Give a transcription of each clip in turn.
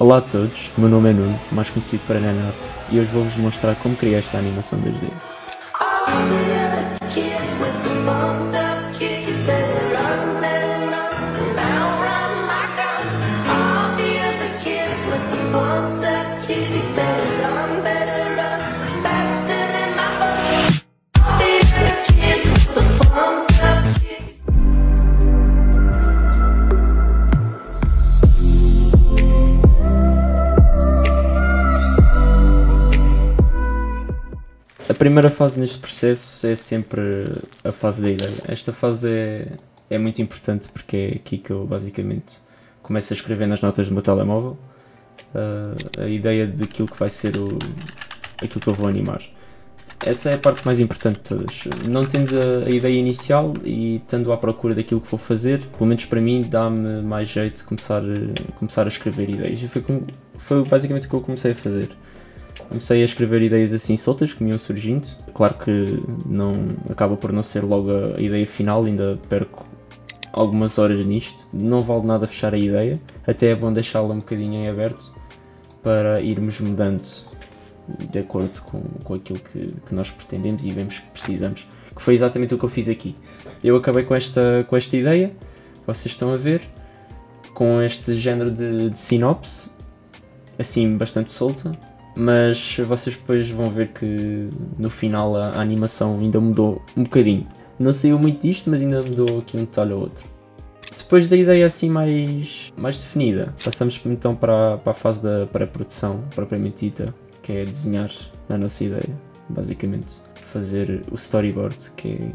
Olá a todos, o meu nome é Nuno, mais conhecido para Nanart, e hoje vou-vos mostrar como criei esta animação 2D. A primeira fase neste processo é sempre a fase da ideia. Esta fase é muito importante porque é aqui que eu basicamente começo a escrever nas notas do meu telemóvel a ideia daquilo que vai ser aquilo que eu vou animar. Essa é a parte mais importante de todas. Não tendo a ideia inicial e estando à procura daquilo que vou fazer, pelo menos para mim dá-me mais jeito de começar a escrever ideias. E foi basicamente o que eu comecei a fazer. Comecei a escrever ideias assim soltas que me iam surgindo. Claro que não acaba por não ser logo a ideia final, ainda perco algumas horas nisto. Não vale nada fechar a ideia, até é bom deixá-la um bocadinho em aberto para irmos mudando de acordo com aquilo que nós pretendemos e vemos que precisamos. Que foi exatamente o que eu fiz aqui. Eu acabei com esta ideia, vocês estão a ver, com este género de sinopse, assim bastante solta. Mas vocês depois vão ver que no final a animação ainda mudou um bocadinho. Não saiu muito disto, mas ainda mudou aqui um detalhe ou outro. Depois da ideia assim mais definida, passamos então para a fase da pré-produção, propriamente dita, que é desenhar a nossa ideia. Basicamente fazer o storyboard, que é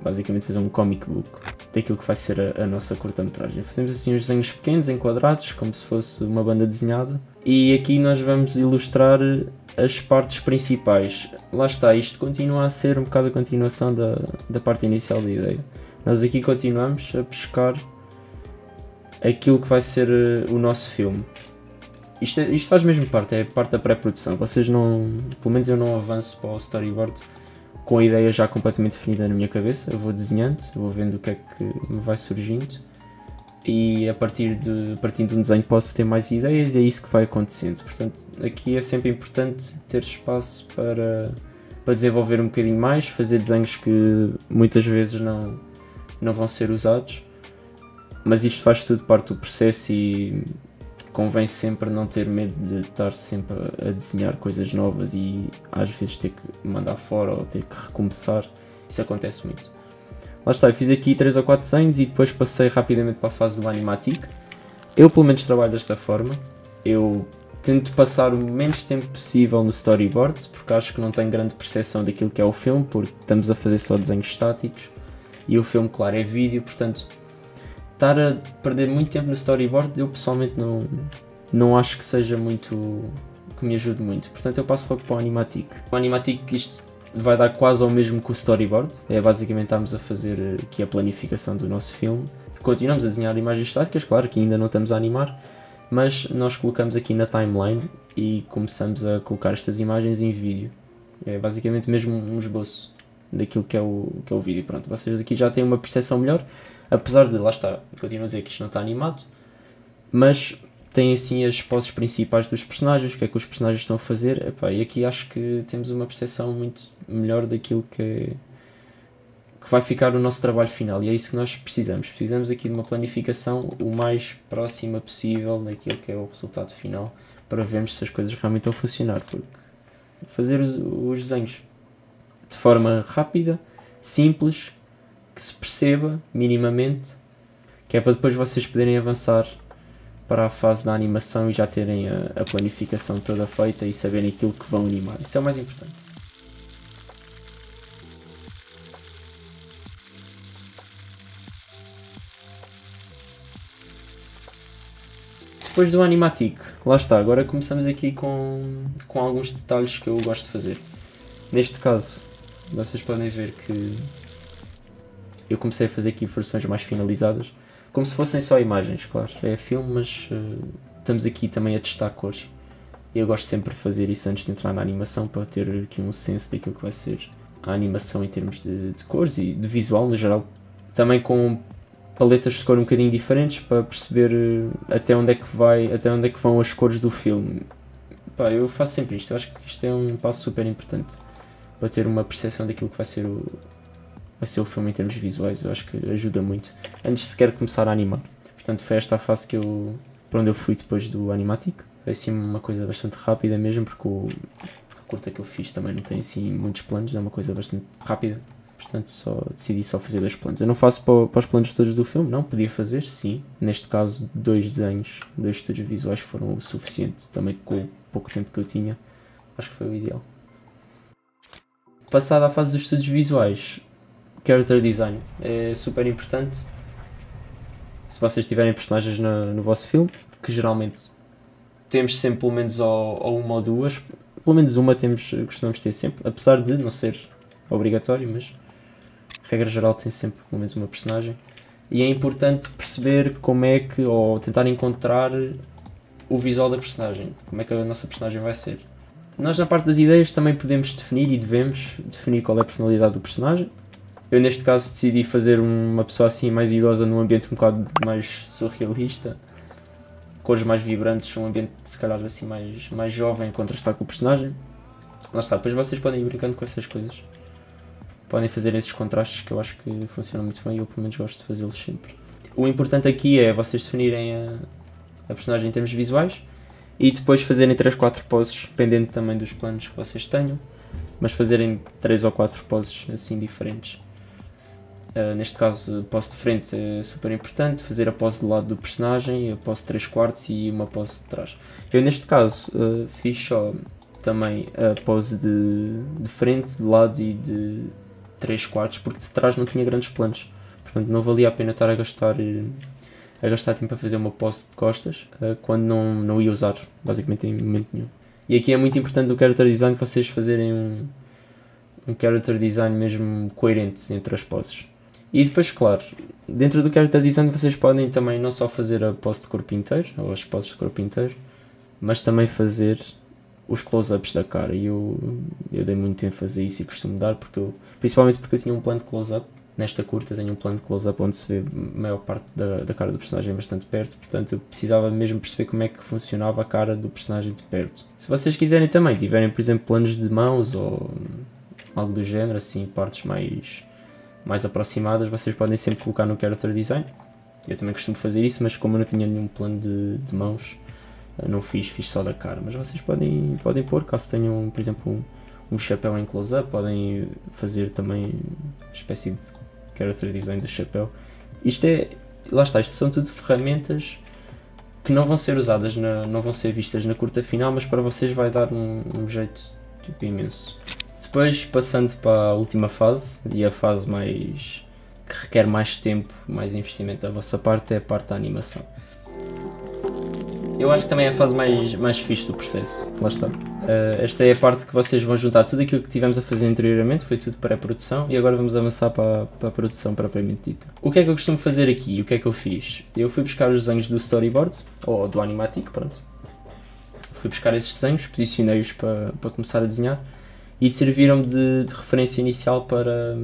basicamente fazer um comic book daquilo que vai ser a nossa curta-metragem. Fazemos assim uns desenhos pequenos, enquadrados, como se fosse uma banda desenhada. E aqui nós vamos ilustrar as partes principais. Lá está, isto continua a ser um bocado a continuação da parte inicial da ideia. Nós aqui continuamos a pescar aquilo que vai ser o nosso filme. Isto faz mesmo parte, é parte da pré-produção. Vocês não, pelo menos eu não avanço para o storyboard com a ideia já completamente definida na minha cabeça. Eu vou desenhando, eu vou vendo o que é que me vai surgindo e partindo de um desenho posso ter mais ideias e é isso que vai acontecendo. Portanto, aqui é sempre importante ter espaço para desenvolver um bocadinho mais, fazer desenhos que muitas vezes não vão ser usados, mas isto faz tudo parte do processo e convém sempre não ter medo de estar sempre a desenhar coisas novas e às vezes ter que mandar fora ou ter que recomeçar. Isso acontece muito. Lá está, eu fiz aqui 3 ou 4 desenhos e depois passei rapidamente para a fase do animatic. Eu pelo menos trabalho desta forma. Eu tento passar o menos tempo possível no storyboard porque acho que não tenho grande percepção daquilo que é o filme, porque estamos a fazer só desenhos estáticos e o filme, claro, é vídeo, portanto estar a perder muito tempo no storyboard eu pessoalmente não acho que seja muito, que me ajude muito, portanto eu passo logo para o animatic. O animatic isto vai dar quase ao mesmo que o storyboard, é basicamente estamos a fazer aqui a planificação do nosso filme. Continuamos a desenhar imagens estáticas, claro que ainda não estamos a animar, mas nós colocamos aqui na timeline e começamos a colocar estas imagens em vídeo. É basicamente mesmo um esboço daquilo que é o vídeo. Pronto, vocês aqui já têm uma percepção melhor. Apesar de, lá está, continuo a dizer que isto não está animado, mas tem assim as poses principais dos personagens, o que é que os personagens estão a fazer, epá, e aqui acho que temos uma percepção muito melhor daquilo que vai ficar o nosso trabalho final, e é isso que nós precisamos. Precisamos aqui de uma planificação o mais próxima possível daquilo que é o resultado final, para vermos se as coisas realmente estão a funcionar, porque fazer os desenhos de forma rápida, simples, que se perceba minimamente, que é para depois vocês poderem avançar para a fase da animação e já terem a planificação toda feita e saberem aquilo que vão animar. Isso é o mais importante. Depois do animatic, lá está, agora começamos aqui com alguns detalhes que eu gosto de fazer. Neste caso, vocês podem ver que eu comecei a fazer aqui versões mais finalizadas, como se fossem só imagens, claro, é filme, mas estamos aqui também a testar cores. E eu gosto sempre de fazer isso antes de entrar na animação, para ter aqui um senso daquilo que vai ser a animação em termos de cores e de visual no geral. Também com paletas de cor um bocadinho diferentes para perceber até onde é que vão as cores do filme. Pá, eu faço sempre isto, eu acho que isto é um passo super importante para ter uma percepção daquilo que vai ser o filme em termos visuais. Eu acho que ajuda muito antes de sequer começar a animar. Portanto, foi esta a fase para onde eu fui depois do Animatic. Foi assim uma coisa bastante rápida mesmo, porque a curta que eu fiz também não tem assim muitos planos, é uma coisa bastante rápida. Portanto, decidi só fazer 2 planos. Eu não faço para os planos todos do filme, não, podia fazer, sim. Neste caso, 2 desenhos, 2 estudos visuais foram o suficiente, também com o pouco tempo que eu tinha, acho que foi o ideal. Passada a fase dos estudos visuais, character design é super importante. Se vocês tiverem personagens no vosso filme, que geralmente temos sempre pelo menos ou uma ou duas, pelo menos uma costumamos ter sempre, apesar de não ser obrigatório, mas regra geral tem sempre pelo menos uma personagem. E é importante perceber como é que, ou tentar encontrar o visual da personagem, como é que a nossa personagem vai ser. Nós na parte das ideias também podemos definir e devemos definir qual é a personalidade do personagem. Eu neste caso decidi fazer uma pessoa assim mais idosa num ambiente um bocado mais surrealista, cores mais vibrantes, um ambiente se calhar assim mais jovem, contrastar com o personagem. Lá está, depois vocês podem ir brincando com essas coisas. Podem fazer esses contrastes que eu acho que funcionam muito bem e eu pelo menos gosto de fazê-los sempre. O importante aqui é vocês definirem a personagem em termos visuais e depois fazerem 3, 4 poses, dependendo também dos planos que vocês tenham, mas fazerem 3 ou 4 poses assim diferentes. Neste caso, a pose de frente é super importante, fazer a pose de lado do personagem, a pose de 3/4 e uma pose de trás. Eu neste caso fiz só também a pose de frente, de lado e de 3/4, porque de trás não tinha grandes planos, portanto não valia a pena estar a gastar tempo a fazer uma pose de costas quando não ia usar basicamente em momento nenhum. E aqui é muito importante no character design vocês fazerem um character design mesmo coerente entre as poses. E depois, claro, dentro do character design vocês podem também não só fazer a pose de corpo inteiro, ou as poses de corpo inteiro, mas também fazer os close-ups da cara. E eu dei muito ênfase a isso e costumo dar, principalmente porque eu tinha um plano de close-up. Nesta curta tenho um plano de close-up onde se vê a maior parte da cara do personagem bastante perto, portanto eu precisava mesmo perceber como é que funcionava a cara do personagem de perto. Se vocês quiserem também, tiverem por exemplo planos de mãos ou algo do género, assim, partes mais aproximadas, vocês podem sempre colocar no character design. Eu também costumo fazer isso, mas como eu não tinha nenhum plano de mãos, não fiz só da cara. Mas vocês podem pôr, caso tenham, por exemplo, um chapéu em close-up, podem fazer também uma espécie de character design do chapéu. Lá está, isto são tudo ferramentas que não vão ser usadas, não vão ser vistas na curta final, mas para vocês vai dar um jeito tipo, imenso. Depois, passando para a última fase, e a fase que requer mais tempo, mais investimento da vossa parte, é a parte da animação. Eu acho que também é a fase mais fixe do processo, lá está. Esta é a parte que vocês vão juntar tudo aquilo que tivemos a fazer anteriormente, foi tudo pré-produção, e agora vamos avançar para a produção propriamente dita. O que é que eu costumo fazer aqui? O que é que eu fiz? Eu fui buscar os desenhos do storyboard, ou do animatic, pronto. Fui buscar esses desenhos, posicionei-os para começar a desenhar, e serviram-me de referência inicial para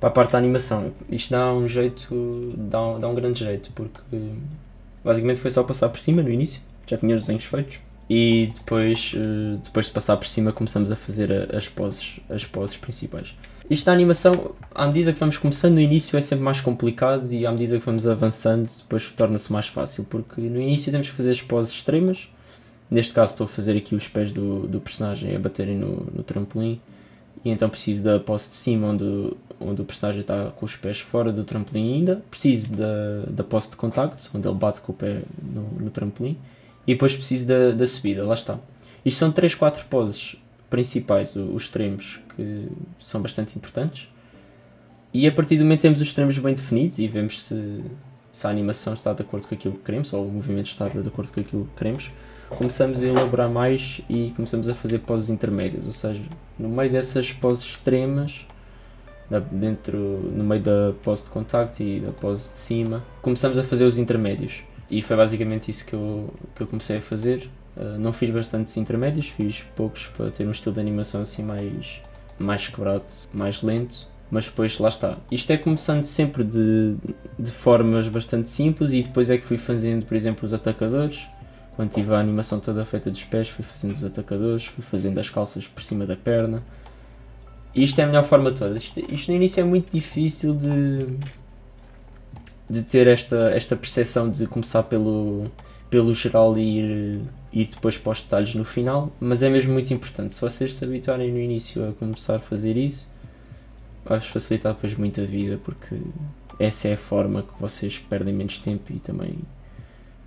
a parte da animação. Isto dá um jeito, dá um grande jeito, porque basicamente foi só passar por cima no início, já tinha os desenhos feitos, e depois de passar por cima começamos a fazer as poses principais. Isto da animação, à medida que vamos começando no início é sempre mais complicado e à medida que vamos avançando depois torna-se mais fácil, porque no início temos que fazer as poses extremas. Neste caso estou a fazer aqui os pés do personagem a baterem no trampolim e então preciso da pose de cima onde o personagem está com os pés fora do trampolim ainda. Preciso da pose de contacto, onde ele bate com o pé no trampolim e depois preciso da subida, lá está. Isto são 3, 4 poses principais, os extremos, que são bastante importantes. E a partir do momento que temos os extremos bem definidos e vemos se a animação está de acordo com aquilo que queremos ou o movimento está de acordo com aquilo que queremos, começamos a elaborar mais e começamos a fazer poses intermédias, ou seja, no meio dessas poses extremas, no meio da pose de contacto e da pose de cima, começamos a fazer os intermédios. E foi basicamente isso que eu comecei a fazer. Não fiz bastantes intermédios, fiz poucos para ter um estilo de animação assim mais quebrado, mais lento, Mas depois, lá está. Isto é começando sempre de formas bastante simples e depois é que fui fazendo, por exemplo, os atacadores. Quando tive a animação toda feita dos pés, fui fazendo os atacadores, fui fazendo as calças por cima da perna. E isto é a melhor forma toda. Isto no início é muito difícil de ter esta percepção de começar pelo geral e ir depois para os detalhes no final, mas é mesmo muito importante. Se vocês se habituarem no início a começar a fazer isso, vai-vos facilitar depois muito a vida, porque essa é a forma que vocês perdem menos tempo e também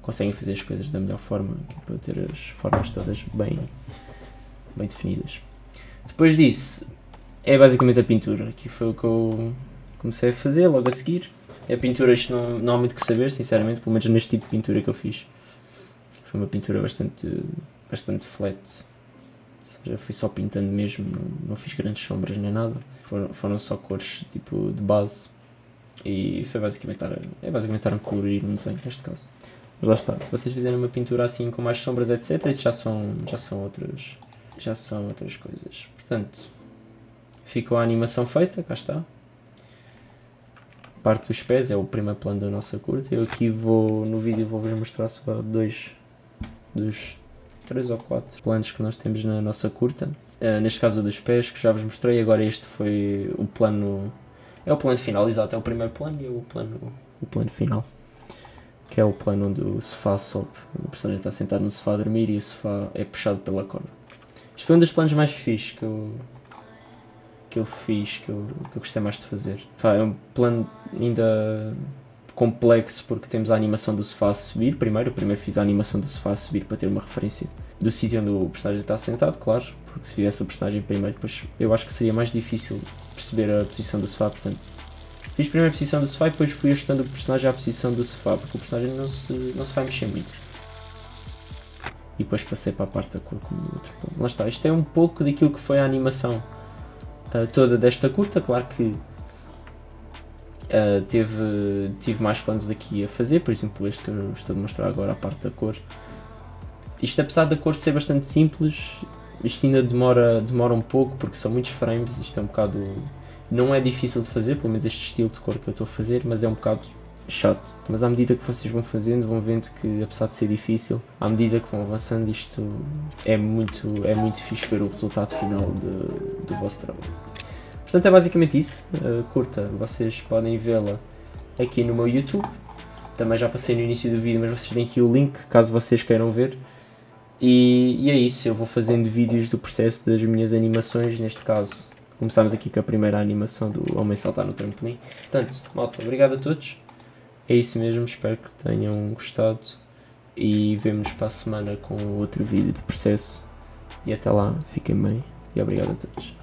conseguem fazer as coisas da melhor forma, que é para ter as formas todas bem definidas. Depois disso, é basicamente a pintura. Aqui foi o que eu comecei a fazer logo a seguir. A pintura, isto não há muito que saber, sinceramente, pelo menos neste tipo de pintura que eu fiz. Foi uma pintura bastante flat, ou seja, fui só pintando mesmo, não fiz grandes sombras nem nada. Foram só cores tipo de base e foi basicamente estar a colorir um desenho neste caso. Mas lá está, se vocês fizerem uma pintura assim com mais sombras, etc, isso já são outras coisas. Portanto, ficou a animação feita, cá está. A parte dos pés é o primeiro plano da nossa curta. Eu aqui no vídeo vou-vos mostrar só 2 dos 3 ou 4 planos que nós temos na nossa curta. Neste caso o dos pés, que já vos mostrei. Agora este foi o plano... É o plano final, exato. É o primeiro plano e é o plano final. Que é o plano onde o sofá sobe. O personagem está sentado no sofá a dormir e o sofá é puxado pela corda. Isto foi um dos planos mais fixes que eu fiz, que eu gostei mais de fazer. É um plano ainda complexo porque temos a animação do sofá a subir. Primeiro fiz a animação do sofá a subir para ter uma referência do sítio onde o personagem está sentado, claro, porque se fizesse o personagem primeiro, depois eu acho que seria mais difícil perceber a posição do sofá, portanto fiz primeiro a posição do sofá e depois fui ajustando o personagem à posição do sofá, porque o personagem não se vai mexer muito. E depois passei para a parte da cor como no outro plano. Lá está, isto é um pouco daquilo que foi a animação toda desta curta. Claro que tive mais planos aqui a fazer, por exemplo este que eu estou a mostrar agora, a parte da cor. Isto, apesar da cor ser bastante simples, isto ainda demora um pouco porque são muitos frames. Isto é um bocado... Não é difícil de fazer, pelo menos este estilo de cor que eu estou a fazer, mas é um bocado chato. Mas à medida que vocês vão fazendo, vão vendo que, apesar de ser difícil, à medida que vão avançando, isto é muito fixe ver o resultado final do vosso trabalho. Portanto, é basicamente isso. Curta, vocês podem vê-la aqui no meu YouTube. Também já passei no início do vídeo, mas vocês têm aqui o link, caso vocês queiram ver. E é isso, eu vou fazendo vídeos do processo das minhas animações. Neste caso, começámos aqui com a primeira animação do homem saltar no trampolim. Portanto, malta, obrigado a todos. É isso mesmo, espero que tenham gostado. E vemo-nos para a semana com outro vídeo de processo. E até lá, fiquem bem e obrigado a todos.